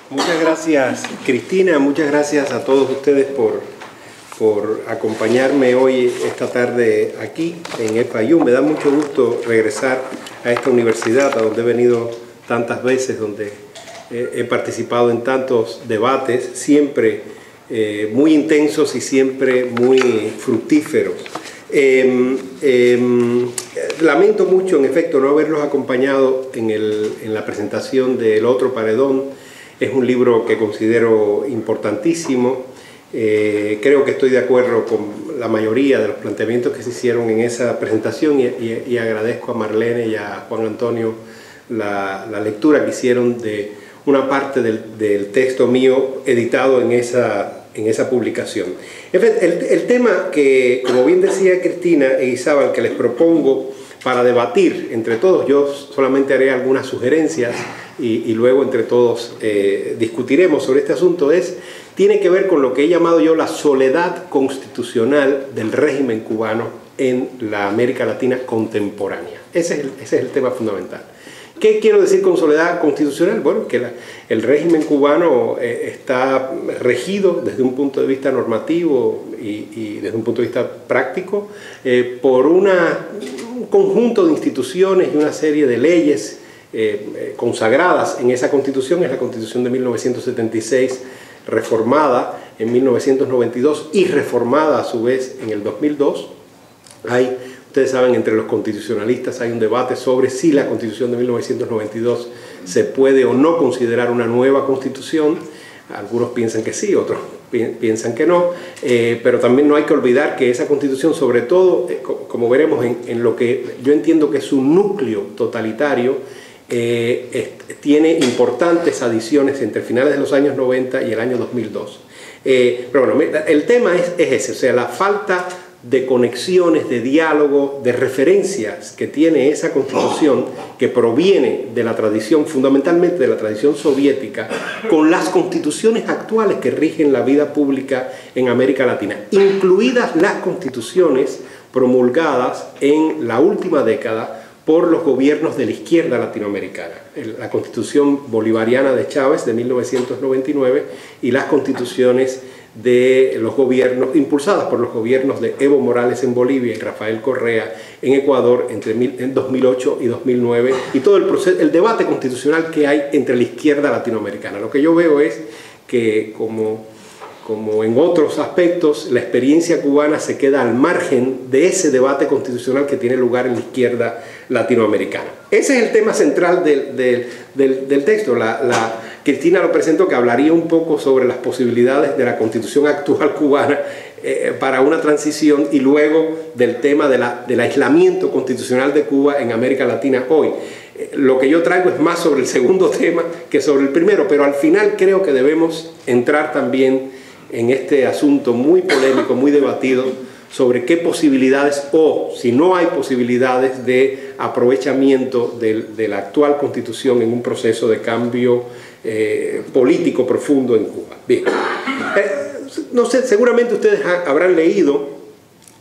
Muchas gracias, Cristina, muchas gracias a todos ustedes por acompañarme hoy, esta tarde, aquí en FIU. Me da mucho gusto regresar a esta universidad, a donde he venido tantas veces, donde he participado en tantos debates, siempre muy intensos y siempre muy fructíferos. Lamento mucho, en efecto, no haberlos acompañado en la presentación del otro paredón. Es un libro que considero importantísimo. Creo que estoy de acuerdo con la mayoría de los planteamientos que se hicieron en esa presentación y agradezco a Marlene y a Juan Antonio la lectura que hicieron de una parte del texto mío editado en esa publicación. El tema que, como bien decía Cristina Eguizábal, que les propongo para debatir entre todos, yo solamente haré algunas sugerencias y luego entre todos discutiremos sobre este asunto, tiene que ver con lo que he llamado yo la soledad constitucional del régimen cubano en la América Latina contemporánea. Ese es el tema fundamental. ¿Qué quiero decir con soledad constitucional? Bueno, que el régimen cubano está regido desde un punto de vista normativo y desde un punto de vista práctico por un conjunto de instituciones y una serie de leyes consagradas en esa Constitución. Es la Constitución de 1976, reformada en 1992 y reformada a su vez en el 2002. Ustedes saben, entre los constitucionalistas hay un debate sobre si la Constitución de 1992 se puede o no considerar una nueva Constitución. Algunos piensan que sí, otros piensan que no, pero también no hay que olvidar que esa Constitución, sobre todo, como veremos en lo que yo entiendo que es un núcleo totalitario, tiene importantes adiciones entre finales de los años 90 y el año 2002. Pero bueno, el tema es ese, o sea, la falta de conexiones, de diálogo, de referencias que tiene esa Constitución, que proviene de la tradición, fundamentalmente de la tradición soviética, con las constituciones actuales que rigen la vida pública en América Latina, incluidas las constituciones promulgadas en la última década por los gobiernos de la izquierda latinoamericana. La Constitución bolivariana de Chávez de 1999 y las constituciones de los gobiernos, impulsadas por los gobiernos de Evo Morales en Bolivia y Rafael Correa en Ecuador en 2008 y 2009, y todo el debate constitucional que hay entre la izquierda latinoamericana. Lo que yo veo es que, como en otros aspectos, la experiencia cubana se queda al margen de ese debate constitucional que tiene lugar en la izquierda latinoamericana. Ese es el tema central del texto. Cristina lo presentó, que hablaría un poco sobre las posibilidades de la constitución actual cubana para una transición, y luego del tema del aislamiento constitucional de Cuba en América Latina hoy. Lo que yo traigo es más sobre el segundo tema que sobre el primero, pero al final creo que debemos entrar también en este asunto muy polémico, muy debatido, sobre qué posibilidades, o si no hay posibilidades de aprovechamiento de la actual Constitución en un proceso de cambio político profundo en Cuba. Bien, no sé, seguramente ustedes habrán leído,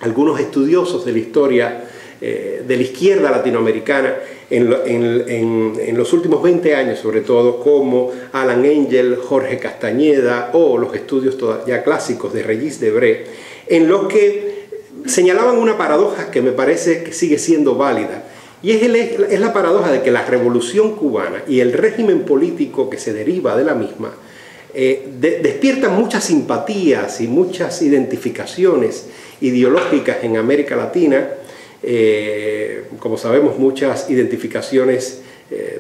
algunos estudiosos de la historia de la izquierda latinoamericana en los últimos 20 años, sobre todo, como Alan Engel, Jorge Castañeda, o los estudios ya clásicos de Regis Debray, en los que señalaban una paradoja que me parece que sigue siendo válida, y es la paradoja de que la revolución cubana y el régimen político que se deriva de la misma despiertan muchas simpatías y muchas identificaciones ideológicas en América Latina. Como sabemos, muchas identificaciones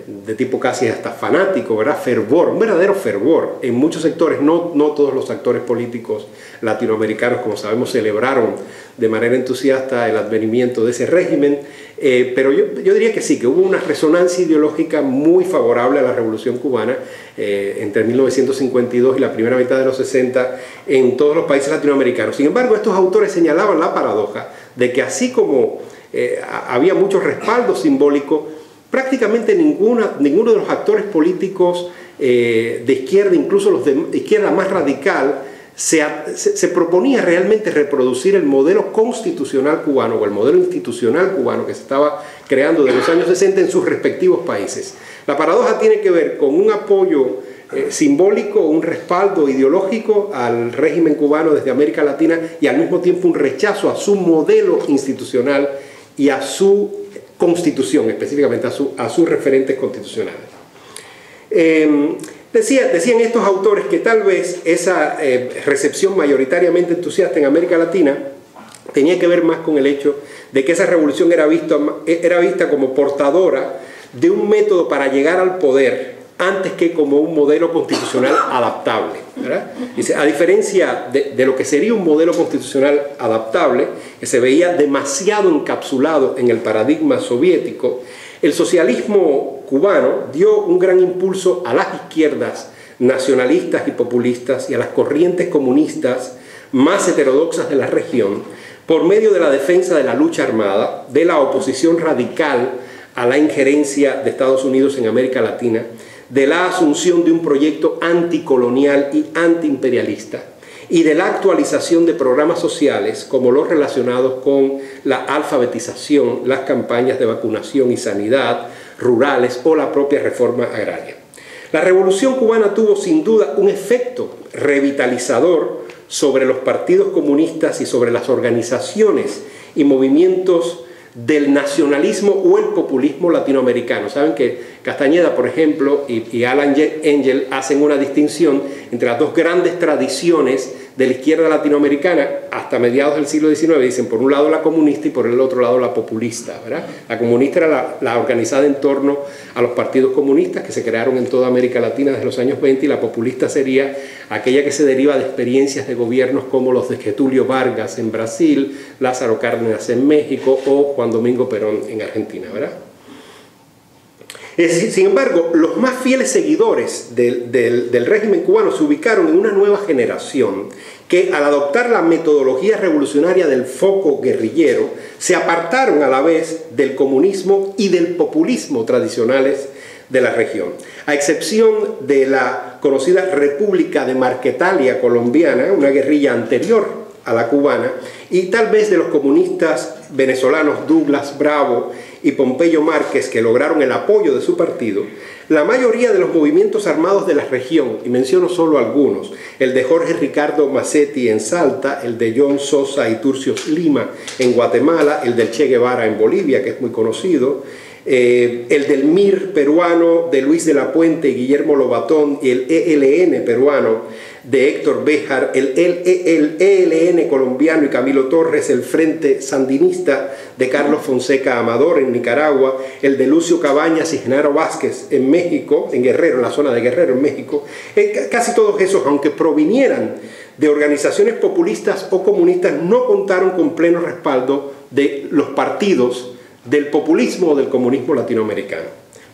de tipo casi hasta fanático, ¿verdad? Fervor, un verdadero fervor en muchos sectores. No todos los actores políticos latinoamericanos, como sabemos, celebraron de manera entusiasta el advenimiento de ese régimen, pero yo diría que sí, que hubo una resonancia ideológica muy favorable a la Revolución Cubana entre 1952 y la primera mitad de los 60 en todos los países latinoamericanos. Sin embargo, estos autores señalaban la paradoja de que, así como había mucho respaldo simbólico, prácticamente ninguno de los actores políticos de izquierda, incluso los de izquierda más radical, se proponía realmente reproducir el modelo constitucional cubano o el modelo institucional cubano que se estaba creando desde los años 60 en sus respectivos países. La paradoja tiene que ver con un apoyo simbólico, un respaldo ideológico al régimen cubano desde América Latina y al mismo tiempo un rechazo a su modelo institucional y a su constitución, específicamente a sus referentes constitucionales. Decían estos autores que tal vez esa recepción mayoritariamente entusiasta en América Latina tenía que ver más con el hecho de que esa revolución era vista como portadora de un método para llegar al poder antes que como un modelo constitucional adaptable, ¿verdad? Dice, a diferencia de lo que sería un modelo constitucional adaptable, que se veía demasiado encapsulado en el paradigma soviético, el socialismo cubano dio un gran impulso a las izquierdas nacionalistas y populistas y a las corrientes comunistas más heterodoxas de la región por medio de la defensa de la lucha armada, de la oposición radical a la injerencia de Estados Unidos en América Latina, de la asunción de un proyecto anticolonial y antiimperialista y de la actualización de programas sociales como los relacionados con la alfabetización, las campañas de vacunación y sanidad rurales o la propia reforma agraria. La Revolución cubana tuvo sin duda un efecto revitalizador sobre los partidos comunistas y sobre las organizaciones y movimientos del nacionalismo o el populismo latinoamericano. Saben que Castañeda, por ejemplo, y Alan Engel hacen una distinción entre las dos grandes tradiciones de la izquierda latinoamericana hasta mediados del siglo XIX. Dicen, por un lado la comunista y por el otro lado la populista, ¿verdad? La comunista era la organizada en torno a los partidos comunistas que se crearon en toda América Latina desde los años 20, y la populista sería aquella que se deriva de experiencias de gobiernos como los de Getúlio Vargas en Brasil, Lázaro Cárdenas en México o Juan Domingo Perón en Argentina, ¿verdad? Sin embargo, los más fieles seguidores del régimen cubano se ubicaron en una nueva generación que, al adoptar la metodología revolucionaria del foco guerrillero, se apartaron a la vez del comunismo y del populismo tradicionales de la región. A excepción de la conocida República de Marquetalia colombiana, una guerrilla anterior a la cubana, y tal vez de los comunistas venezolanos Douglas Bravo y Pompeyo Márquez, que lograron el apoyo de su partido, la mayoría de los movimientos armados de la región, y menciono solo algunos, el de Jorge Ricardo Massetti en Salta, el de John Sosa y Turcios Lima en Guatemala, el del Che Guevara en Bolivia, que es muy conocido, el del MIR peruano de Luis de la Puente y Guillermo Lobatón, y el ELN peruano de Héctor Béjar, el ELN colombiano y Camilo Torres, el Frente Sandinista de Carlos Fonseca Amador en Nicaragua, el de Lucio Cabañas y Genaro Vázquez en México, en Guerrero, en la zona de Guerrero en México. Casi todos esos, aunque provinieran de organizaciones populistas o comunistas, no contaron con pleno respaldo de los partidos del populismo o del comunismo latinoamericano.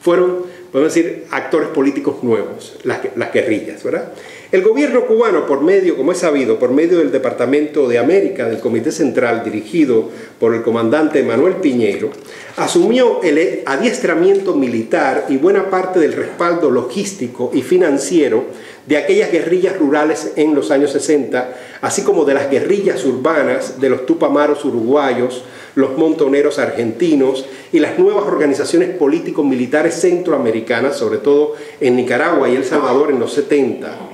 Fueron, podemos decir, actores políticos nuevos, las guerrillas, ¿verdad? El gobierno cubano, por medio, como es sabido, por medio del Departamento de América del Comité Central, dirigido por el comandante Manuel Piñeiro, asumió el adiestramiento militar y buena parte del respaldo logístico y financiero de aquellas guerrillas rurales en los años 60, así como de las guerrillas urbanas de los tupamaros uruguayos, los montoneros argentinos y las nuevas organizaciones político-militares centroamericanas, sobre todo en Nicaragua y El Salvador en los 70.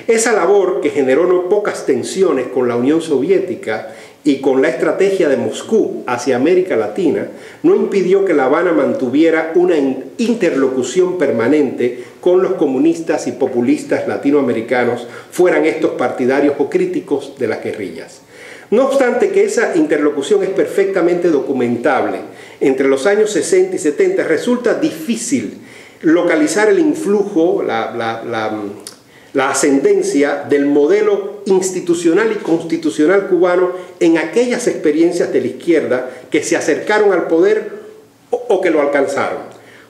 Esa labor, que generó no pocas tensiones con la Unión Soviética y con la estrategia de Moscú hacia América Latina, no impidió que La Habana mantuviera una interlocución permanente con los comunistas y populistas latinoamericanos, fueran estos partidarios o críticos de las guerrillas. No obstante que esa interlocución es perfectamente documentable, entre los años 60 y 70 resulta difícil localizar el influjo, la ascendencia del modelo institucional y constitucional cubano en aquellas experiencias de la izquierda que se acercaron al poder o que lo alcanzaron.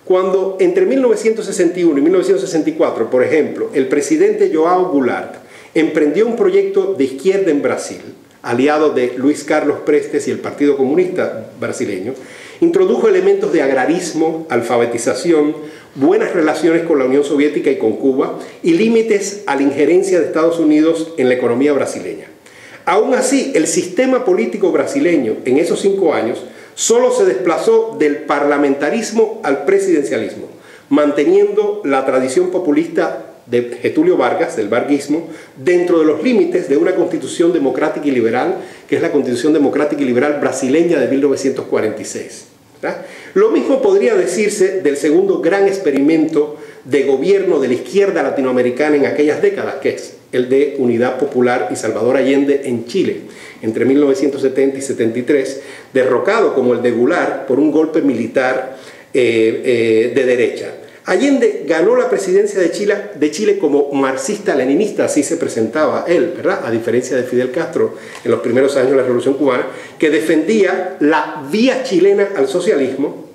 Cuando entre 1961 y 1964, por ejemplo, el presidente João Goulart emprendió un proyecto de izquierda en Brasil, aliado de Luis Carlos Prestes y el Partido Comunista brasileño, introdujo elementos de agrarismo, alfabetización, buenas relaciones con la Unión Soviética y con Cuba y límites a la injerencia de Estados Unidos en la economía brasileña. Aún así, el sistema político brasileño en esos 5 años solo se desplazó del parlamentarismo al presidencialismo, manteniendo la tradición populista de Getúlio Vargas, del varguismo, dentro de los límites de una constitución democrática y liberal, que es la Constitución Democrática y Liberal brasileña de 1946. ¿Verdad? Lo mismo podría decirse del segundo gran experimento de gobierno de la izquierda latinoamericana en aquellas décadas, que es el de Unidad Popular y Salvador Allende en Chile, entre 1970 y 73, derrocado como el de Goulart por un golpe militar de derecha. Allende ganó la presidencia de Chile como marxista-leninista, así se presentaba él, ¿verdad? A diferencia de Fidel Castro en los primeros años de la Revolución Cubana, que defendía la vía chilena al socialismo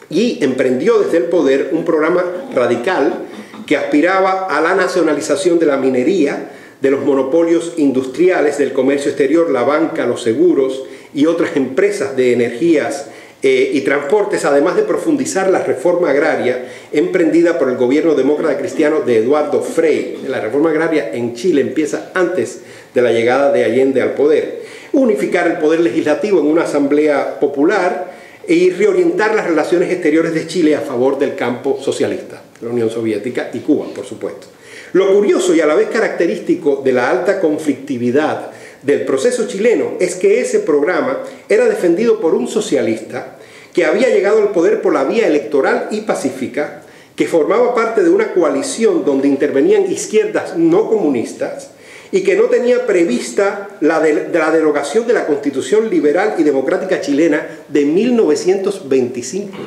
y emprendió desde el poder un programa radical que aspiraba a la nacionalización de la minería, de los monopolios industriales, del comercio exterior, la banca, los seguros y otras empresas de energías y transportes, además de profundizar la reforma agraria emprendida por el gobierno demócrata cristiano de Eduardo Frei. La reforma agraria en Chile empieza antes de la llegada de Allende al poder. Unificar el poder legislativo en una asamblea popular y reorientar las relaciones exteriores de Chile a favor del campo socialista, la Unión Soviética y Cuba, por supuesto. Lo curioso y a la vez característico de la alta conflictividad del proceso chileno es que ese programa era defendido por un socialista que había llegado al poder por la vía electoral y pacífica, que formaba parte de una coalición donde intervenían izquierdas no comunistas y que no tenía prevista la derogación de la Constitución liberal y democrática chilena de 1925.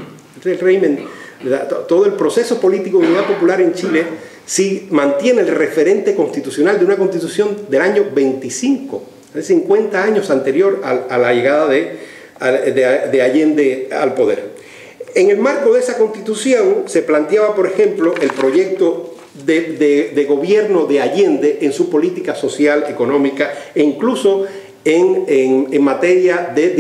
El régimen, todo el proceso político de Unidad Popular en Chile sí mantiene el referente constitucional de una constitución del año 25, es 50 años anterior a la llegada de Allende al poder. En el marco de esa constitución se planteaba, por ejemplo, el proyecto de gobierno de Allende en su política social, económica e incluso en materia de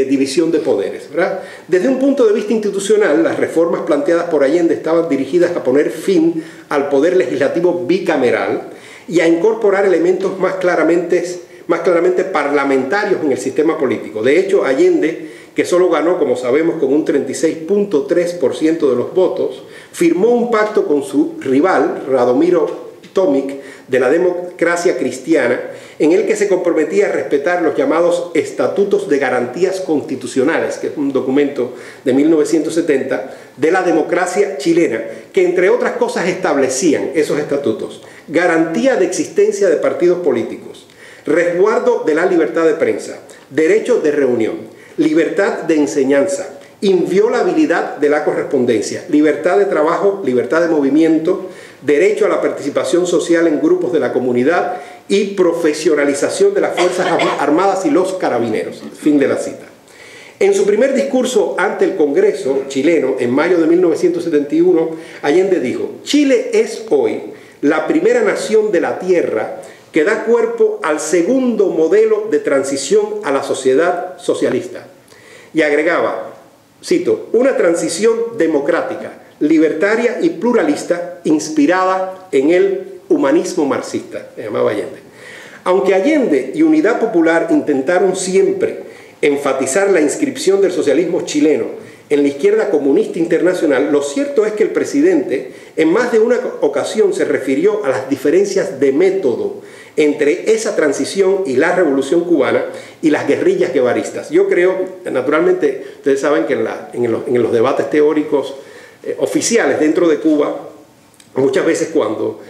división de poderes, ¿verdad? Desde un punto de vista institucional, las reformas planteadas por Allende estaban dirigidas a poner fin al poder legislativo bicameral y a incorporar elementos más claramente parlamentarios en el sistema político. De hecho, Allende, que solo ganó, como sabemos, con un 36.3% de los votos, firmó un pacto con su rival, Radomiro Tomic, de la Democracia Cristiana, en el que se comprometía a respetar los llamados Estatutos de Garantías Constitucionales, que es un documento de 1970 de la democracia chilena, que entre otras cosas establecían esos estatutos: garantía de existencia de partidos políticos, resguardo de la libertad de prensa, derecho de reunión, libertad de enseñanza, inviolabilidad de la correspondencia, libertad de trabajo, libertad de movimiento, derecho a la participación social en grupos de la comunidad y profesionalización de las Fuerzas Armadas y los carabineros. Fin de la cita. En su primer discurso ante el Congreso chileno, en mayo de 1971, Allende dijo: Chile es hoy la primera nación de la tierra que da cuerpo al segundo modelo de transición a la sociedad socialista. Y agregaba, cito, una transición democrática, libertaria y pluralista inspirada en el humanismo marxista, se llamaba Allende. Aunque Allende y Unidad Popular intentaron siempre enfatizar la inscripción del socialismo chileno en la izquierda comunista internacional, lo cierto es que el presidente en más de una ocasión se refirió a las diferencias de método entre esa transición y la revolución cubana y las guerrillas guevaristas. Yo creo, naturalmente, ustedes saben que en los debates teóricos oficiales dentro de Cuba, muchas veces cuando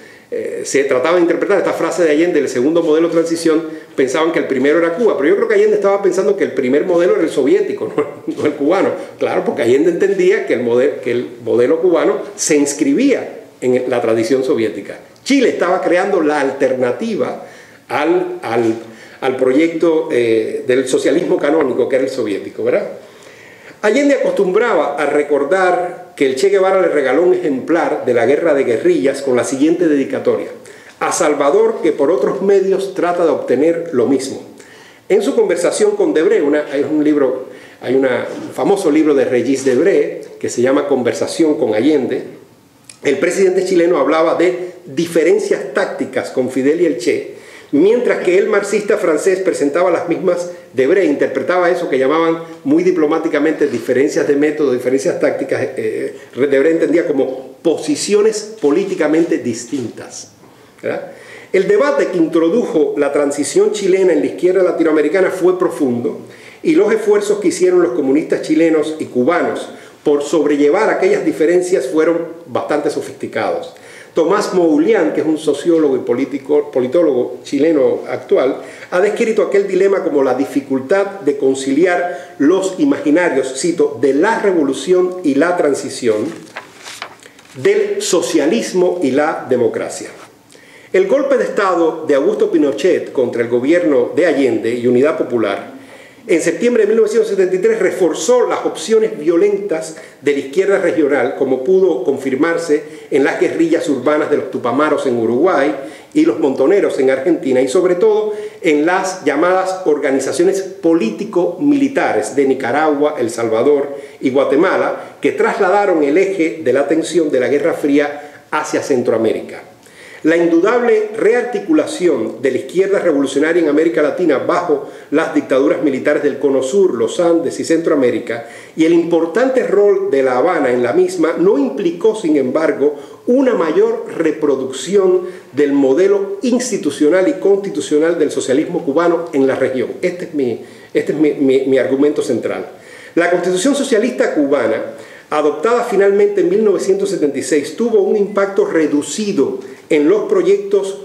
se trataba de interpretar esta frase de Allende, el segundo modelo de transición, pensaban que el primero era Cuba, pero yo creo que Allende estaba pensando que el primer modelo era el soviético, no el cubano. Claro, porque Allende entendía que el modelo cubano se inscribía en la tradición soviética. Chile estaba creando la alternativa al proyecto del socialismo canónico, que era el soviético, ¿verdad? Allende acostumbraba a recordar que el Che Guevara le regaló un ejemplar de la guerra de guerrillas con la siguiente dedicatoria: a Salvador, que por otros medios trata de obtener lo mismo. En su conversación con Debré, hay un famoso libro de Regis Debré que se llama Conversación con Allende, el presidente chileno hablaba de diferencias tácticas con Fidel y el Che, mientras que el marxista francés presentaba las mismas. Debré interpretaba eso que llamaban muy diplomáticamente diferencias de método, diferencias tácticas. Debré entendía como posiciones políticamente distintas, ¿verdad? El debate que introdujo la transición chilena en la izquierda latinoamericana fue profundo, y los esfuerzos que hicieron los comunistas chilenos y cubanos por sobrellevar aquellas diferencias fueron bastante sofisticados. Tomás Moulian, que es un sociólogo y politólogo chileno actual, ha descrito aquel dilema como la dificultad de conciliar los imaginarios, cito, de la revolución y la transición, del socialismo y la democracia. El golpe de Estado de Augusto Pinochet contra el gobierno de Allende y Unidad Popular en septiembre de 1973 reforzó las opciones violentas de la izquierda regional, como pudo confirmarse en las guerrillas urbanas de los Tupamaros en Uruguay y los Montoneros en Argentina, y sobre todo en las llamadas organizaciones político-militares de Nicaragua, El Salvador y Guatemala, que trasladaron el eje de la atención de la Guerra Fría hacia Centroamérica. La indudable rearticulación de la izquierda revolucionaria en América Latina bajo las dictaduras militares del Cono Sur, los Andes y Centroamérica, y el importante rol de La Habana en la misma no implicó, sin embargo, una mayor reproducción del modelo institucional y constitucional del socialismo cubano en la región. Este es mi argumento central. La Constitución Socialista Cubana, adoptada finalmente en 1976, tuvo un impacto reducido en los proyectos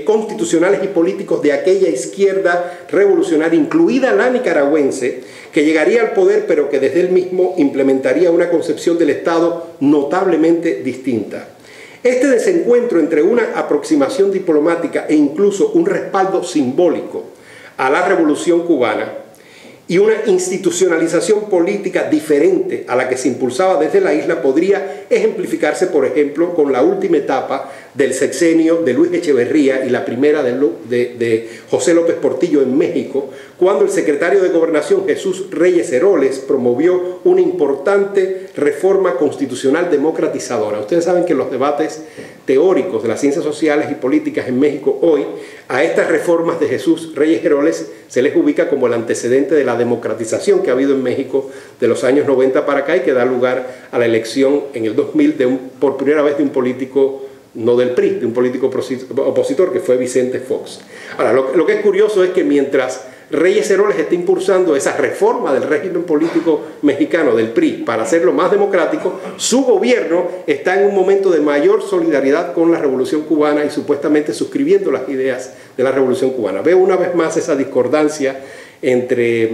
constitucionales y políticos de aquella izquierda revolucionaria, incluida la nicaragüense, que llegaría al poder, pero que desde él mismo implementaría una concepción del Estado notablemente distinta. Este desencuentro entre una aproximación diplomática e incluso un respaldo simbólico a la revolución cubana y una institucionalización política diferente a la que se impulsaba desde la isla podría ejemplificarse, por ejemplo, con la última etapa del sexenio de Luis Echeverría y la primera de José López Portillo en México, cuando el secretario de Gobernación Jesús Reyes Heroles promovió una importante reforma constitucional democratizadora. Ustedes saben que los debates teóricos de las ciencias sociales y políticas en México hoy, a estas reformas de Jesús Reyes Heroles se les ubica como el antecedente de la democratización que ha habido en México de los años 90 para acá y que da lugar a la elección en el 2000 por primera vez de un político, no del PRI, de un político opositor que fue Vicente Fox. Ahora, lo que es curioso es que mientras Reyes Heroles está impulsando esa reforma del régimen político mexicano del PRI para hacerlo más democrático, su gobierno está en un momento de mayor solidaridad con la Revolución Cubana y supuestamente suscribiendo las ideas de la Revolución Cubana. Veo una vez más esa discordancia entre,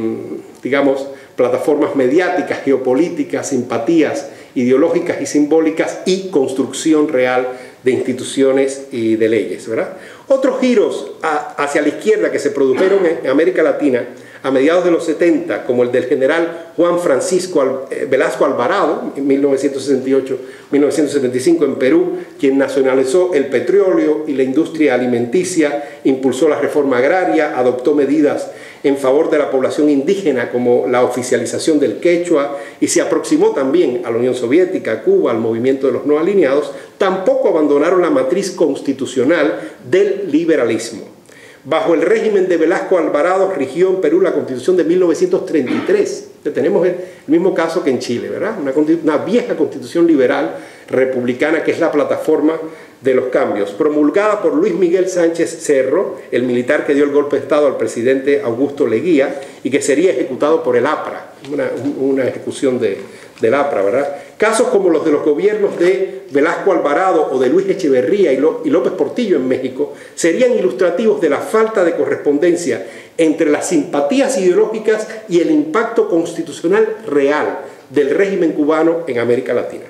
digamos, plataformas mediáticas, geopolíticas, simpatías ideológicas y simbólicas y construcción real de instituciones y de leyes, ¿verdad? Otros giros hacia la izquierda que se produjeron en América Latina a mediados de los 70, como el del general Juan Francisco Velasco Alvarado, en 1968-1975 en Perú, quien nacionalizó el petróleo y la industria alimenticia, impulsó la reforma agraria, adoptó medidas en favor de la población indígena como la oficialización del quechua y se aproximó también a la Unión Soviética, a Cuba, al movimiento de los no alineados, tampoco abandonaron la matriz constitucional del liberalismo. Bajo el régimen de Velasco Alvarado rigió en Perú la Constitución de 1933. Tenemos el mismo caso que en Chile, ¿verdad? Una vieja constitución liberal republicana que es la plataforma de los cambios, promulgada por Luis Miguel Sánchez Cerro, el militar que dio el golpe de Estado al presidente Augusto Leguía y que sería ejecutado por el APRA, una ejecución del APRA, ¿verdad? Casos como los de los gobiernos de Velasco Alvarado o de Luis Echeverría y López Portillo en México serían ilustrativos de la falta de correspondencia entre las simpatías ideológicas y el impacto constitucional real del régimen cubano en América Latina.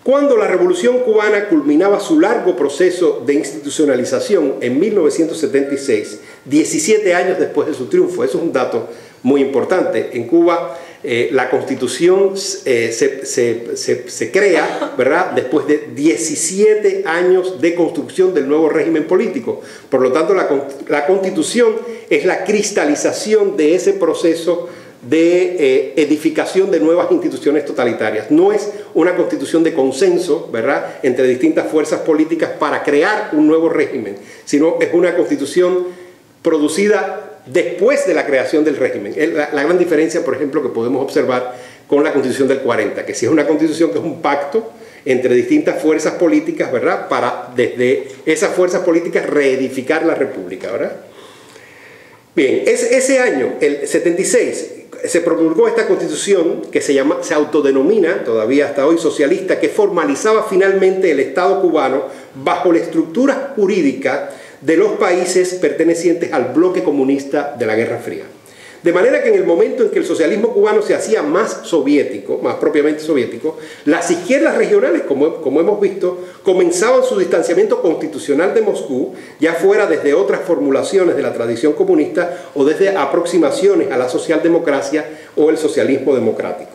Cuando la Revolución Cubana culminaba su largo proceso de institucionalización en 1976, 17 años después de su triunfo, eso es un dato muy importante. En Cuba la Constitución se crea, ¿verdad?, después de 17 años de construcción del nuevo régimen político. Por lo tanto, la Constitución es la cristalización de ese proceso de edificación de nuevas instituciones totalitarias. No es una constitución de consenso, ¿verdad?, entre distintas fuerzas políticas para crear un nuevo régimen, sino es una constitución producida después de la creación del régimen. La gran diferencia, por ejemplo, que podemos observar con la Constitución del 40, que sí es una constitución que es un pacto entre distintas fuerzas políticas, ¿verdad?, para desde esas fuerzas políticas reedificar la República, ¿verdad? Bien, ese año, el 76, se promulgó esta constitución que se autodenomina, todavía hasta hoy, socialista, que formalizaba finalmente el Estado cubano bajo la estructura jurídica de los países pertenecientes al bloque comunista de la Guerra Fría. De manera que en el momento en que el socialismo cubano se hacía más soviético, más propiamente soviético, las izquierdas regionales, como hemos visto, comenzaban su distanciamiento constitucional de Moscú, ya fuera desde otras formulaciones de la tradición comunista o desde aproximaciones a la socialdemocracia o el socialismo democrático.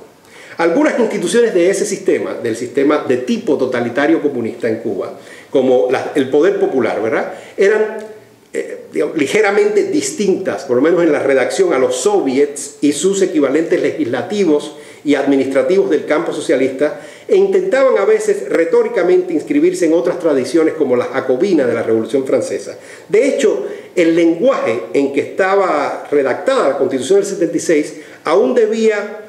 Algunas instituciones de ese sistema, del sistema de tipo totalitario comunista en Cuba, como el poder popular, ¿verdad?, eran ligeramente distintas, por lo menos en la redacción, a los soviets y sus equivalentes legislativos y administrativos del campo socialista, e intentaban a veces retóricamente inscribirse en otras tradiciones como la jacobina de la Revolución Francesa. De hecho, el lenguaje en que estaba redactada la Constitución del 76 aún debía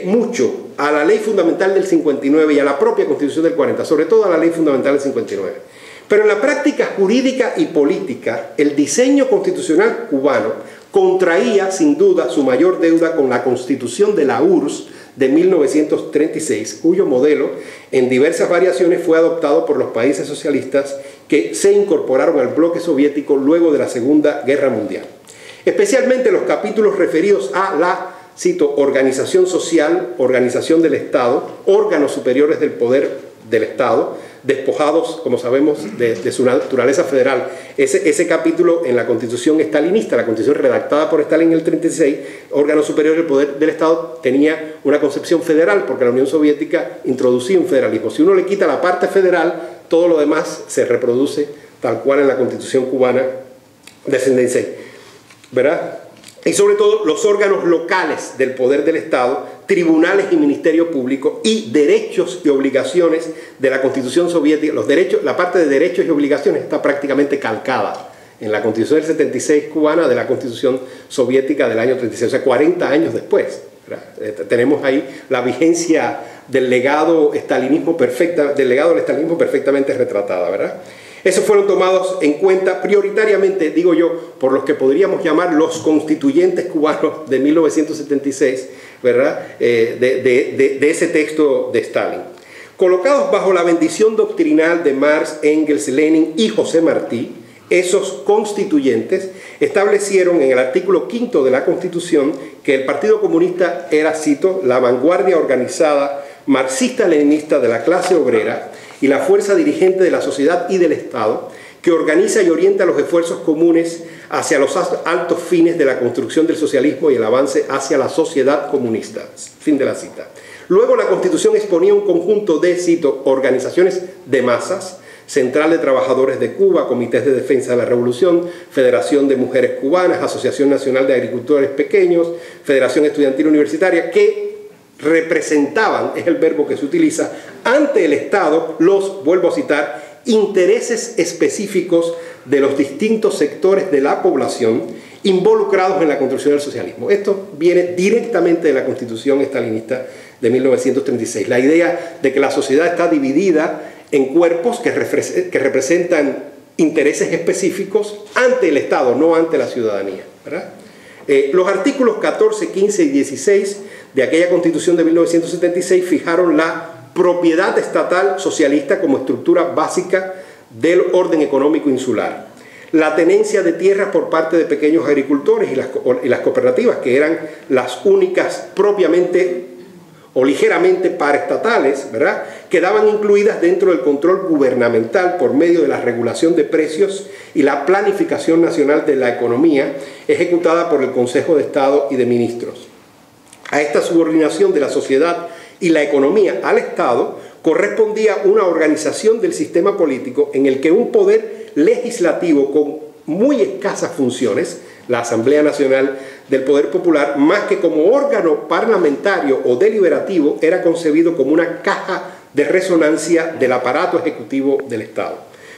mucho a la Ley Fundamental del 59 y a la propia Constitución del 40, sobre todo a la Ley Fundamental del 59. Pero en la práctica jurídica y política, el diseño constitucional cubano contraía sin duda su mayor deuda con la Constitución de la URSS de 1936, cuyo modelo en diversas variaciones fue adoptado por los países socialistas que se incorporaron al bloque soviético luego de la Segunda Guerra Mundial. Especialmente los capítulos referidos a la, cito, organización social, organización del Estado, órganos superiores del poder del Estado, despojados, como sabemos, de su naturaleza federal. Ese capítulo en la Constitución estalinista, la Constitución redactada por Stalin en el 36, órgano superior del poder del Estado, tenía una concepción federal, porque la Unión Soviética introducía un federalismo. Si uno le quita la parte federal, todo lo demás se reproduce tal cual en la Constitución cubana del 76, ¿verdad? Y sobre todo los órganos locales del poder del Estado, tribunales y ministerio público, y derechos y obligaciones de la Constitución soviética. Los derechos, la parte de derechos y obligaciones está prácticamente calcada en la Constitución del 76 cubana de la Constitución soviética del año 36, o sea, 40 años después, ¿verdad? Tenemos ahí la vigencia del legado del estalinismo perfectamente retratada, ¿verdad? Esos fueron tomados en cuenta prioritariamente, digo yo, por los que podríamos llamar los constituyentes cubanos de 1976, ¿verdad? De ese texto de Stalin. Colocados bajo la bendición doctrinal de Marx, Engels, Lenin y José Martí, esos constituyentes establecieron en el artículo 5 de la Constitución que el Partido Comunista era, cito, la vanguardia organizada marxista-leninista de la clase obrera y la fuerza dirigente de la sociedad y del Estado, que organiza y orienta los esfuerzos comunes hacia los altos fines de la construcción del socialismo y el avance hacia la sociedad comunista. Fin de la cita. Luego la Constitución exponía un conjunto de, cito, organizaciones de masas, Central de Trabajadores de Cuba, Comités de Defensa de la Revolución, Federación de Mujeres Cubanas, Asociación Nacional de Agricultores Pequeños, Federación Estudiantil Universitaria, que representaban, es el verbo que se utiliza, ante el Estado, vuelvo a citar, intereses específicos de los distintos sectores de la población involucrados en la construcción del socialismo. Esto viene directamente de la Constitución estalinista de 1936. La idea de que la sociedad está dividida en cuerpos que representan intereses específicos ante el Estado, no ante la ciudadanía, ¿verdad? Los artículos 14, 15 y 16 de aquella Constitución de 1976 fijaron la propiedad estatal socialista como estructura básica del orden económico insular. La tenencia de tierras por parte de pequeños agricultores y las cooperativas, que eran las únicas propiamente o ligeramente paraestatales, ¿verdad?, quedaban incluidas dentro del control gubernamental por medio de la regulación de precios y la planificación nacional de la economía ejecutada por el Consejo de Estado y de Ministros. A esta subordinación de la sociedad y la economía al Estado correspondía una organización del sistema político en el que un poder legislativo con muy escasas funciones, la Asamblea Nacional del Poder Popular, más que como órgano parlamentario o deliberativo, era concebido como una caja de resonancia del aparato ejecutivo del Estado,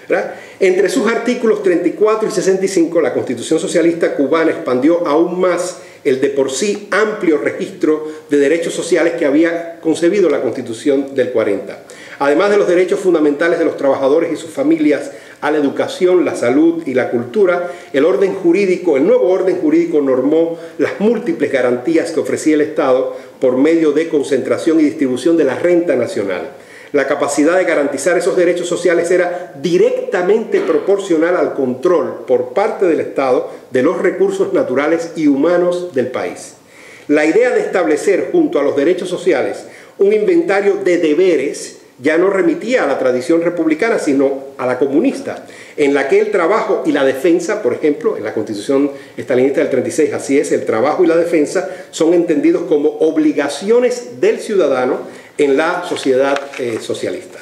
¿verdad? Entre sus artículos 34 y 65, la Constitución Socialista Cubana expandió aún más el de por sí amplio registro de derechos sociales que había concebido la Constitución del 40. Además de los derechos fundamentales de los trabajadores y sus familias a la educación, la salud y la cultura, el nuevo orden jurídico normó las múltiples garantías que ofrecía el Estado por medio de concentración y distribución de la renta nacional. La capacidad de garantizar esos derechos sociales era directamente proporcional al control por parte del Estado de los recursos naturales y humanos del país. La idea de establecer junto a los derechos sociales un inventario de deberes ya no remitía a la tradición republicana, sino a la comunista, en la que el trabajo y la defensa, por ejemplo, en la Constitución estalinista del 36, así es, el trabajo y la defensa son entendidos como obligaciones del ciudadano en la sociedad socialista.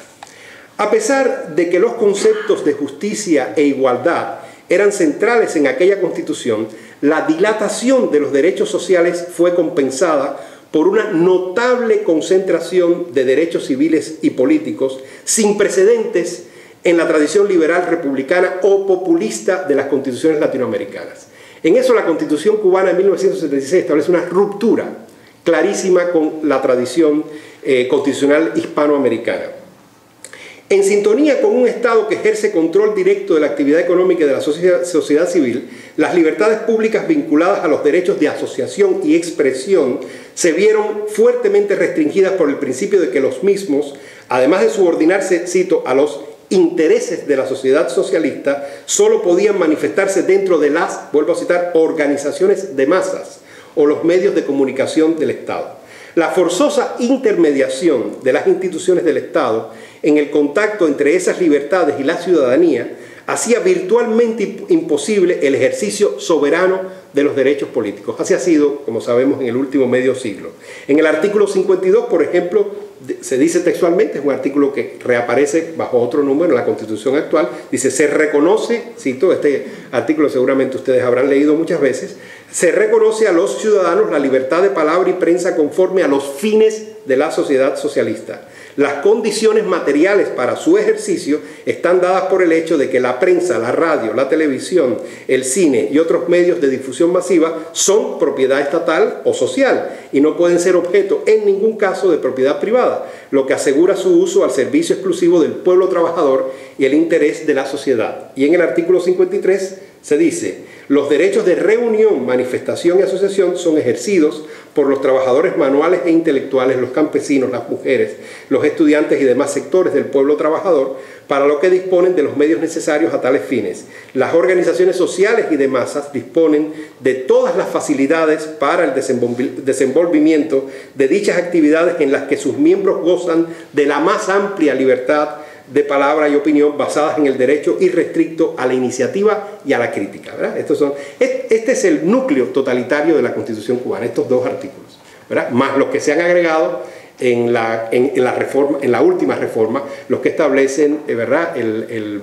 A pesar de que los conceptos de justicia e igualdad eran centrales en aquella Constitución, la dilatación de los derechos sociales fue compensada por una notable concentración de derechos civiles y políticos sin precedentes en la tradición liberal republicana o populista de las constituciones latinoamericanas. En eso la Constitución cubana de 1976 establece una ruptura clarísima con la tradición constitucional hispanoamericana. En sintonía con un Estado que ejerce control directo de la actividad económica y de la sociedad civil, las libertades públicas vinculadas a los derechos de asociación y expresión se vieron fuertemente restringidas por el principio de que los mismos, además de subordinarse, cito, a los intereses de la sociedad socialista, solo podían manifestarse dentro de las, vuelvo a citar, organizaciones de masas o los medios de comunicación del Estado. La forzosa intermediación de las instituciones del Estado en el contacto entre esas libertades y la ciudadanía hacía virtualmente imposible el ejercicio soberano de los derechos políticos. Así ha sido, como sabemos, en el último medio siglo. En el artículo 52, por ejemplo, se dice textualmente, es un artículo que reaparece bajo otro número en la Constitución actual, dice, se reconoce, cito, este artículo seguramente ustedes habrán leído muchas veces, se reconoce a los ciudadanos la libertad de palabra y prensa conforme a los fines de la sociedad socialista. Las condiciones materiales para su ejercicio están dadas por el hecho de que la prensa, la radio, la televisión, el cine y otros medios de difusión masiva son propiedad estatal o social y no pueden ser objeto en ningún caso de propiedad privada, lo que asegura su uso al servicio exclusivo del pueblo trabajador y el interés de la sociedad. Y en el artículo 53 se dice, los derechos de reunión, manifestación y asociación son ejercidos por los trabajadores manuales e intelectuales, los campesinos, las mujeres, los estudiantes y demás sectores del pueblo trabajador, para lo que disponen de los medios necesarios a tales fines. Las organizaciones sociales y de masas disponen de todas las facilidades para el desenvolvimiento de dichas actividades en las que sus miembros gozan de la más amplia libertad de palabra y opinión basadas en el derecho irrestricto a la iniciativa y a la crítica, ¿verdad? Este es el núcleo totalitario de la Constitución cubana, estos dos artículos, ¿verdad? Más los que se han agregado en la última reforma, los que establecen, ¿verdad?, el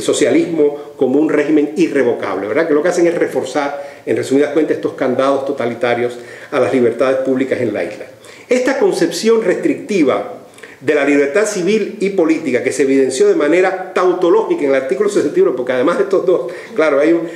socialismo como un régimen irrevocable, ¿verdad? Que lo que hacen es reforzar, en resumidas cuentas, estos candados totalitarios a las libertades públicas en la isla. Esta concepción restrictiva de la libertad civil y política que se evidenció de manera tautológica en el artículo 61, porque además de estos dos, claro, hay un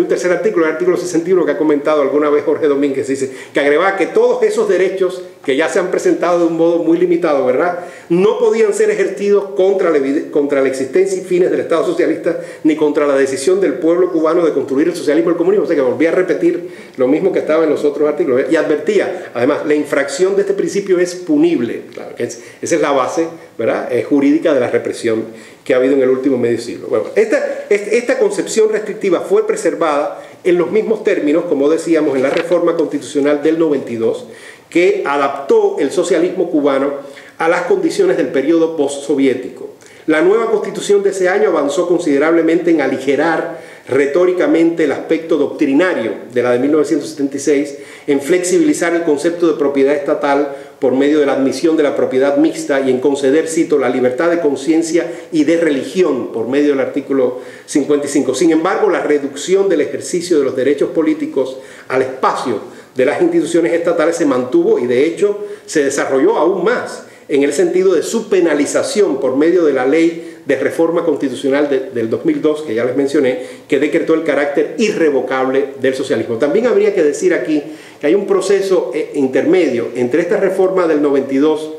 tercer artículo, el artículo 61, que ha comentado alguna vez Jorge Domínguez, dice que agregaba que todos esos derechos que ya se han presentado de un modo muy limitado, ¿verdad?, no podían ser ejercidos contra la existencia y fines del Estado socialista, ni contra la decisión del pueblo cubano de construir el socialismo y el comunismo. O sea que volvía a repetir lo mismo que estaba en los otros artículos, y advertía, además, la infracción de este principio es punible. Claro, esa es la base, ¿verdad?, jurídica de la represión que ha habido en el último medio siglo. Bueno, esta concepción restrictiva fue preservada en los mismos términos, como decíamos, en la reforma constitucional del 92, que adaptó el socialismo cubano a las condiciones del periodo postsoviético. La nueva constitución de ese año avanzó considerablemente en aligerar retóricamente el aspecto doctrinario de la de 1976, en flexibilizar el concepto de propiedad estatal por medio de la admisión de la propiedad mixta y en conceder, cito, la libertad de conciencia y de religión por medio del artículo 55. Sin embargo, la reducción del ejercicio de los derechos políticos al espacio de las instituciones estatales se mantuvo y de hecho se desarrolló aún más en el sentido de su penalización por medio de la ley de reforma constitucional del 2002, que ya les mencioné, que decretó el carácter irrevocable del socialismo. También habría que decir aquí que hay un proceso intermedio entre esta reforma del 92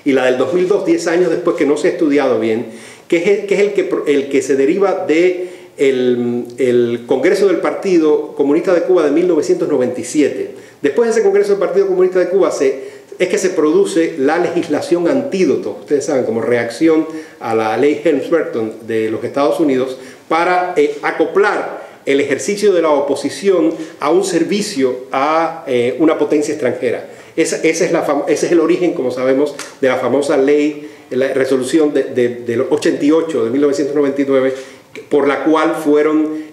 y la del 2002, 10 años después, que no se ha estudiado bien, que es el que se deriva de el Congreso del Partido Comunista de Cuba de 1997. Después de ese Congreso del Partido Comunista de Cuba es que se produce la legislación antídoto, ustedes saben, como reacción a la ley Helms-Burton de los Estados Unidos, para acoplar el ejercicio de la oposición a un servicio a una potencia extranjera. Ese es el origen, como sabemos, de la famosa ley, la resolución del 88 de 1999, por la cual fueron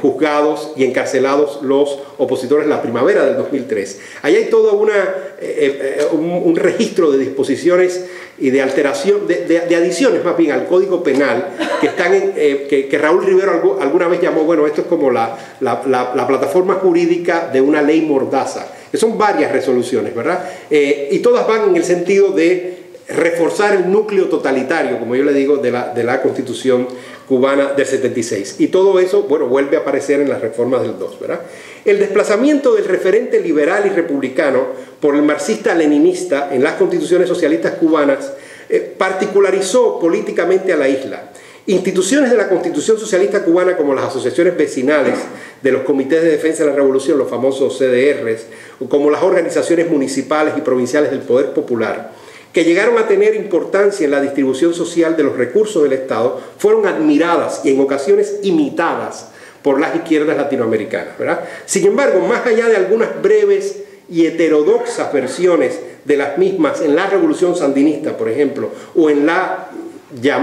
juzgados y encarcelados los opositores en la primavera del 2003. Ahí hay todo un registro de disposiciones y de alteración, de adiciones más bien al Código Penal, que están que Raúl Rivero alguna vez llamó, bueno, esto es como la plataforma jurídica de una ley mordaza, que son varias resoluciones, ¿verdad? Y todas van en el sentido de reforzar el núcleo totalitario, como yo le digo, de la Constitución cubana del 76. Y todo eso, bueno, vuelve a aparecer en las reformas del 2, ¿verdad? El desplazamiento del referente liberal y republicano por el marxista-leninista en las constituciones socialistas cubanas particularizó políticamente a la isla. Instituciones de la Constitución Socialista Cubana, como las asociaciones vecinales de los comités de defensa de la revolución, los famosos CDRs, como las organizaciones municipales y provinciales del poder popular, que llegaron a tener importancia en la distribución social de los recursos del Estado, fueron admiradas y en ocasiones imitadas por las izquierdas latinoamericanas, ¿verdad? Sin embargo, más allá de algunas breves y heterodoxas versiones de las mismas en la Revolución Sandinista, por ejemplo, o en la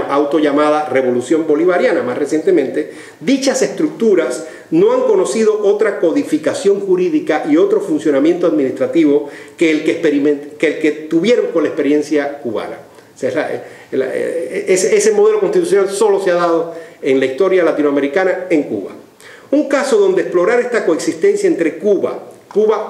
autollamada Revolución Bolivariana más recientemente, dichas estructuras no han conocido otra codificación jurídica y otro funcionamiento administrativo que el que tuvieron con la experiencia cubana. O sea, ese modelo constitucional solo se ha dado en la historia latinoamericana en Cuba. Un caso donde explorar esta coexistencia entre Cuba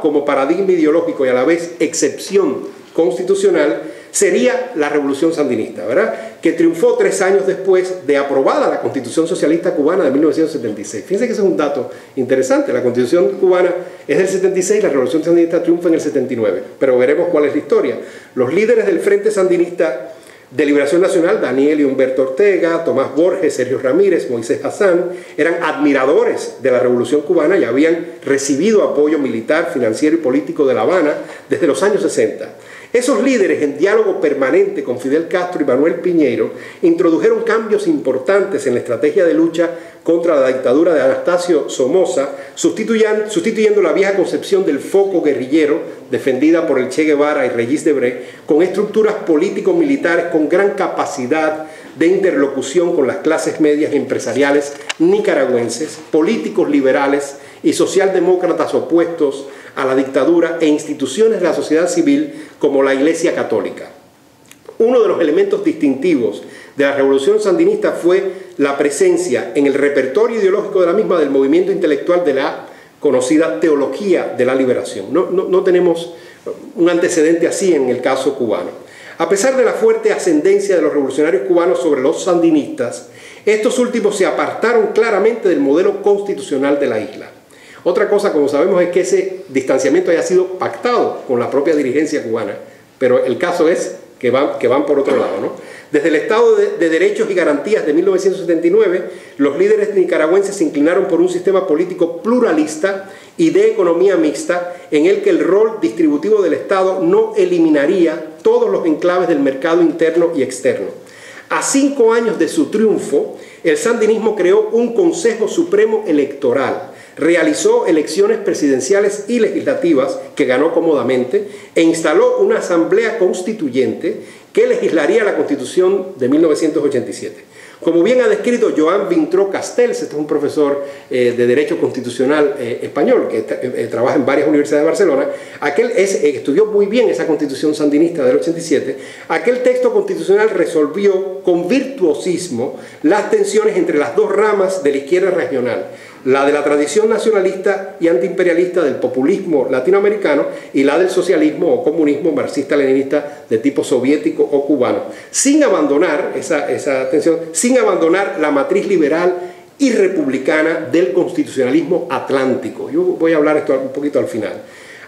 como paradigma ideológico y a la vez excepción constitucional, sería la Revolución Sandinista, ¿verdad? Que triunfó 3 años después de aprobada la Constitución Socialista Cubana de 1976. Fíjense que ese es un dato interesante. La Constitución cubana es del 76, la Revolución Sandinista triunfa en el 79. Pero veremos cuál es la historia. Los líderes del Frente Sandinista de Liberación Nacional, Daniel y Humberto Ortega, Tomás Borges, Sergio Ramírez, Moisés Hassan, eran admiradores de la Revolución Cubana y habían recibido apoyo militar, financiero y político de La Habana desde los años 60. Esos líderes, en diálogo permanente con Fidel Castro y Manuel Piñero, introdujeron cambios importantes en la estrategia de lucha contra la dictadura de Anastasio Somoza, sustituyendo la vieja concepción del foco guerrillero defendida por el Che Guevara y Regis Debré, con estructuras político-militares con gran capacidad de interlocución con las clases medias y empresariales nicaragüenses, políticos liberales y socialdemócratas opuestos a la dictadura e instituciones de la sociedad civil como la Iglesia Católica. Uno de los elementos distintivos de la Revolución Sandinista fue la presencia en el repertorio ideológico de la misma del movimiento intelectual de la conocida teología de la liberación. No tenemos un antecedente así en el caso cubano. A pesar de la fuerte ascendencia de los revolucionarios cubanos sobre los sandinistas, estos últimos se apartaron claramente del modelo constitucional de la isla. Otra cosa, como sabemos, es que ese distanciamiento haya sido pactado con la propia dirigencia cubana, pero el caso es que van por otro lado, ¿no? Desde el Estado de Derechos y Garantías de 1979, los líderes nicaragüenses se inclinaron por un sistema político pluralista y de economía mixta, en el que el rol distributivo del Estado no eliminaría todos los enclaves del mercado interno y externo. A 5 años de su triunfo, el sandinismo creó un Consejo Supremo Electoral, realizó elecciones presidenciales y legislativas que ganó cómodamente e instaló una asamblea constituyente que legislaría la Constitución de 1987. Como bien ha descrito Joan Vintró Castells, este es un profesor de Derecho Constitucional español que trabaja en varias universidades de Barcelona, estudió muy bien esa Constitución sandinista del 87, aquel texto constitucional resolvió con virtuosismo las tensiones entre las dos ramas de la izquierda regional, la de la tradición nacionalista y antiimperialista del populismo latinoamericano y la del socialismo o comunismo marxista-leninista de tipo soviético o cubano, sin abandonar sin abandonar la matriz liberal y republicana del constitucionalismo atlántico. Yo voy a hablar esto un poquito al final.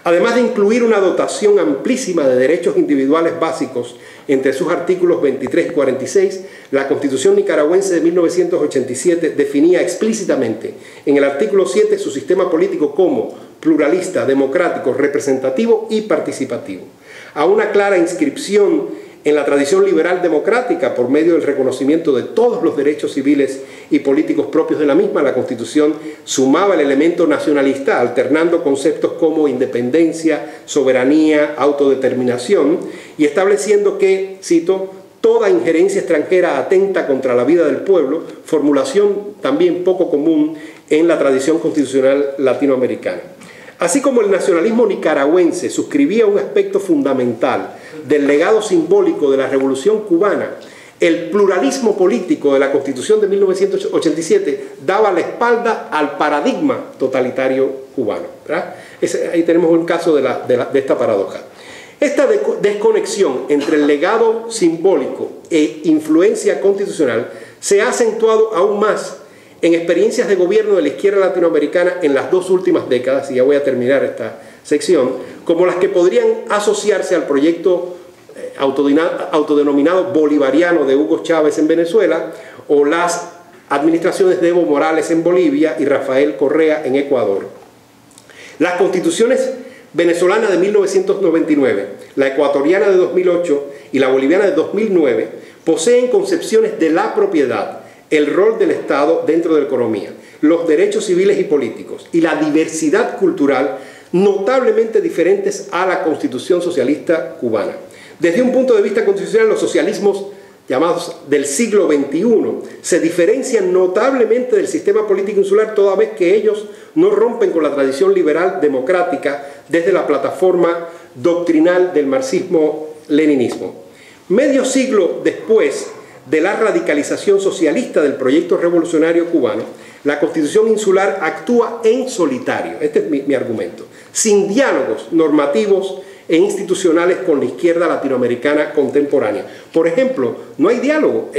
Además de incluir una dotación amplísima de derechos individuales básicos entre sus artículos 23 y 46, la Constitución nicaragüense de 1987 definía explícitamente en el artículo 7 su sistema político como pluralista, democrático, representativo y participativo. A una clara inscripción en la tradición liberal democrática por medio del reconocimiento de todos los derechos civiles y políticos propios de la misma, la Constitución sumaba el elemento nacionalista, alternando conceptos como independencia, soberanía, autodeterminación, y estableciendo que, cito, toda injerencia extranjera atenta contra la vida del pueblo, formulación también poco común en la tradición constitucional latinoamericana. Así como el nacionalismo nicaragüense suscribía un aspecto fundamental del legado simbólico de la Revolución cubana, el pluralismo político de la Constitución de 1987 daba la espalda al paradigma totalitario cubano, ¿verdad? Ahí tenemos un caso de esta paradoja. Esta desconexión entre el legado simbólico e influencia constitucional se ha acentuado aún más en experiencias de gobierno de la izquierda latinoamericana en las dos últimas décadas, y ya voy a terminar esta sección, como las que podrían asociarse al proyecto autodenominado bolivariano de Hugo Chávez en Venezuela, o las administraciones de Evo Morales en Bolivia y Rafael Correa en Ecuador. Las constituciones venezolana de 1999, la ecuatoriana de 2008 y la boliviana de 2009 poseen concepciones de la propiedad, el rol del Estado dentro de la economía, los derechos civiles y políticos y la diversidad cultural notablemente diferentes a la Constitución socialista cubana. Desde un punto de vista constitucional, los socialismos llamados del siglo XXI se diferencian notablemente del sistema político insular, toda vez que ellos no rompen con la tradición liberal democrática desde la plataforma doctrinal del marxismo-leninismo. Medio siglo después de la radicalización socialista del proyecto revolucionario cubano, la Constitución insular actúa en solitario, este es mi argumento, sin diálogos normativos e institucionales con la izquierda latinoamericana contemporánea. Por ejemplo, no hay diálogo,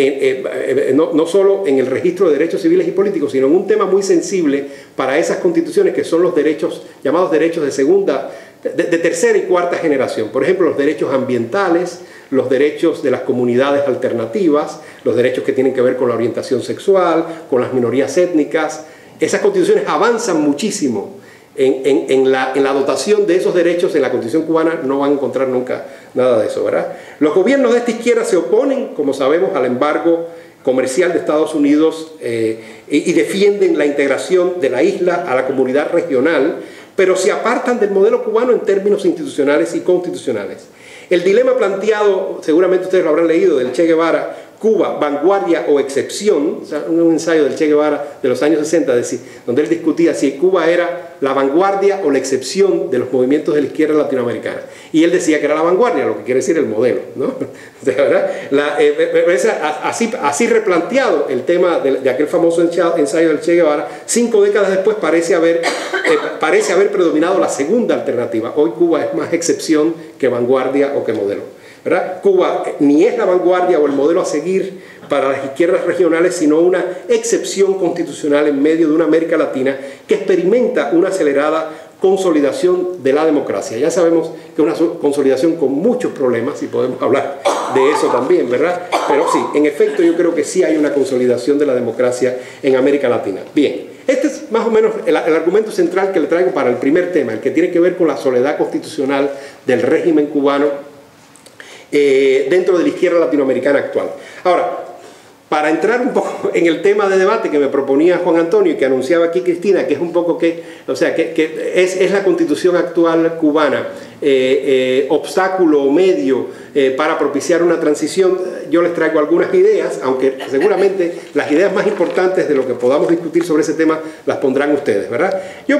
no solo en el registro de derechos civiles y políticos, sino en un tema muy sensible para esas constituciones que son los derechos, llamados derechos de tercera y cuarta generación. Por ejemplo, los derechos ambientales, los derechos de las comunidades alternativas, los derechos que tienen que ver con la orientación sexual, con las minorías étnicas. Esas constituciones avanzan muchísimo en la dotación de esos derechos. En la Constitución cubana no van a encontrar nunca nada de eso, ¿verdad? Los gobiernos de esta izquierda se oponen, como sabemos, al embargo comercial de Estados Unidos y defienden la integración de la isla a la comunidad regional, pero se apartan del modelo cubano en términos institucionales y constitucionales. El dilema planteado, seguramente ustedes lo habrán leído, del Che Guevara, Cuba, vanguardia o excepción, o sea, un ensayo del Che Guevara de los años 60, donde él discutía si Cuba era la vanguardia o la excepción de los movimientos de la izquierda latinoamericana. Y él decía que era la vanguardia, lo que quiere decir el modelo, ¿no? O sea, ¿verdad? Así replanteado el tema de aquel famoso ensayo del Che Guevara, 5 décadas después parece haber predominado la segunda alternativa. Hoy Cuba es más excepción que vanguardia o que modelo, ¿verdad? Cuba ni es la vanguardia o el modelo a seguir para las izquierdas regionales, sino una excepción constitucional en medio de una América Latina que experimenta una acelerada consolidación de la democracia. Ya sabemos que es una consolidación con muchos problemas y podemos hablar de eso también, ¿verdad? Pero sí, en efecto yo creo que sí hay una consolidación de la democracia en América Latina. Bien, este es más o menos el argumento central que le traigo para el primer tema, el que tiene que ver con la soledad constitucional del régimen cubano dentro de la izquierda latinoamericana actual. Ahora, para entrar un poco en el tema de debate que me proponía Juan Antonio y que anunciaba aquí Cristina, que es un poco que es la constitución actual cubana, obstáculo o medio para propiciar una transición, yo les traigo algunas ideas, aunque seguramente las ideas más importantes de lo que podamos discutir sobre ese tema las pondrán ustedes, ¿verdad? Yo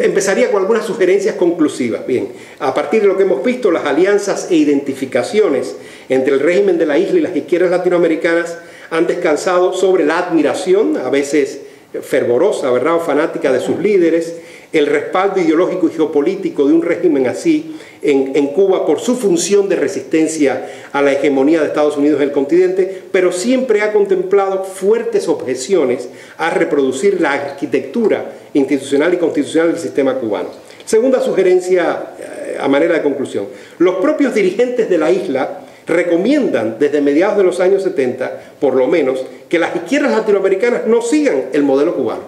empezaría con algunas sugerencias conclusivas. Bien, a partir de lo que hemos visto, las alianzas e identificaciones entre el régimen de la isla y las izquierdas latinoamericanas han descansado sobre la admiración, a veces fervorosa, ¿verdad?, o fanática de sus líderes, el respaldo ideológico y geopolítico de un régimen así en Cuba por su función de resistencia a la hegemonía de Estados Unidos en el continente, pero siempre ha contemplado fuertes objeciones a reproducir la arquitectura institucional y constitucional del sistema cubano. Segunda sugerencia a manera de conclusión. Los propios dirigentes de la isla recomiendan desde mediados de los años 70, por lo menos, que las izquierdas latinoamericanas no sigan el modelo cubano.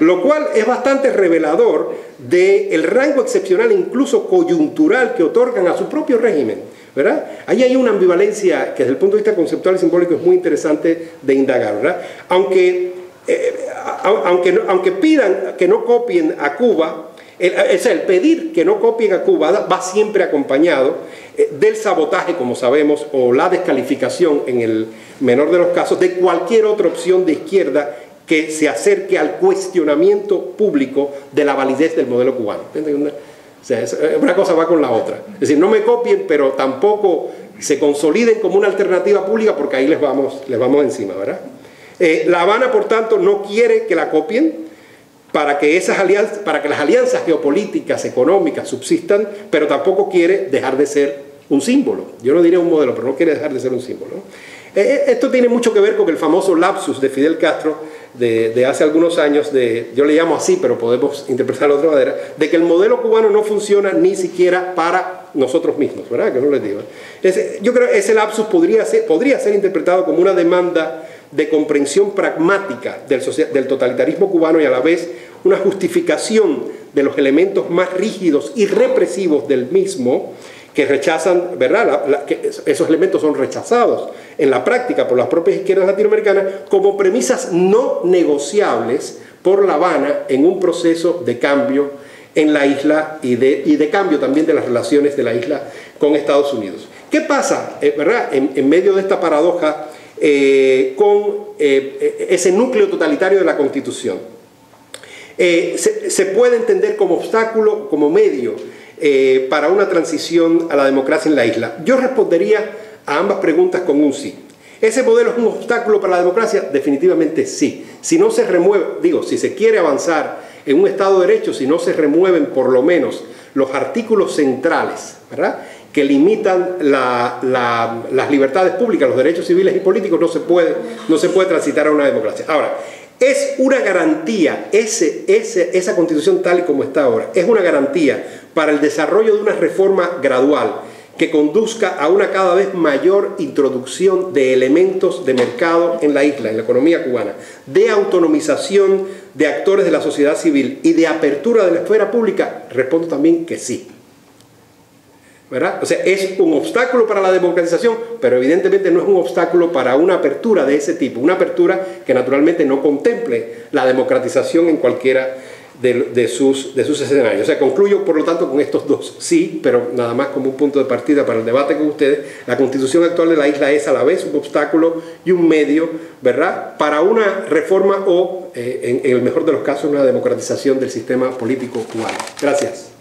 Lo cual es bastante revelador del rango excepcional e incluso coyuntural que otorgan a su propio régimen, ¿verdad? Ahí hay una ambivalencia que desde el punto de vista conceptual y simbólico es muy interesante de indagar, ¿verdad? Aunque pidan que no copien a Cuba, el pedir que no copien a Cuba va siempre acompañado del sabotaje, como sabemos, o la descalificación, en el menor de los casos, de cualquier otra opción de izquierda que se acerque al cuestionamiento público de la validez del modelo cubano. O sea, una cosa va con la otra. Es decir, no me copien, pero tampoco se consoliden como una alternativa pública, porque ahí les vamos encima, ¿verdad? La Habana, por tanto, no quiere que la copien para que las alianzas geopolíticas, económicas subsistan, pero tampoco quiere dejar de ser un símbolo. Yo no diría un modelo, pero no quiere dejar de ser un símbolo. Esto tiene mucho que ver con el famoso lapsus de Fidel Castro de hace algunos años, yo le llamo así, pero podemos interpretarlo de otra manera, de que el modelo cubano no funciona ni siquiera para nosotros mismos, ¿verdad? Que no les digo. Yo creo que ese lapsus podría ser interpretado como una demanda de comprensión pragmática del totalitarismo cubano y a la vez una justificación de los elementos más rígidos y represivos del mismo, que rechazan, ¿verdad? Que esos elementos son rechazados en la práctica por las propias izquierdas latinoamericanas como premisas no negociables por La Habana en un proceso de cambio en la isla y de cambio también de las relaciones de la isla con Estados Unidos. ¿Qué pasa, verdad, en medio de esta paradoja con ese núcleo totalitario de la Constitución? Se puede entender como obstáculo, como medio para una transición a la democracia en la isla. Yo respondería a ambas preguntas con un sí. ¿Ese modelo es un obstáculo para la democracia? Definitivamente sí. Si no se remueve, si se quiere avanzar en un Estado de Derecho, si no se remueven por lo menos los artículos centrales, ¿verdad?, que limitan las libertades públicas, los derechos civiles y políticos, no se puede transitar a una democracia. Ahora, es una garantía, esa Constitución tal y como está ahora, es una garantía para el desarrollo de una reforma gradual que conduzca a una cada vez mayor introducción de elementos de mercado en la isla, en la economía cubana, de autonomización de actores de la sociedad civil y de apertura de la esfera pública. Respondo también que sí, ¿verdad? O sea, es un obstáculo para la democratización, pero evidentemente no es un obstáculo para una apertura de ese tipo, una apertura que naturalmente no contemple la democratización en cualquiera de sus escenarios. O sea, concluyo por lo tanto con estos dos sí, pero nada más como un punto de partida para el debate con ustedes. La Constitución actual de la isla es a la vez un obstáculo y un medio, ¿verdad?, para una reforma o, en el mejor de los casos, una democratización del sistema político cubano. Gracias.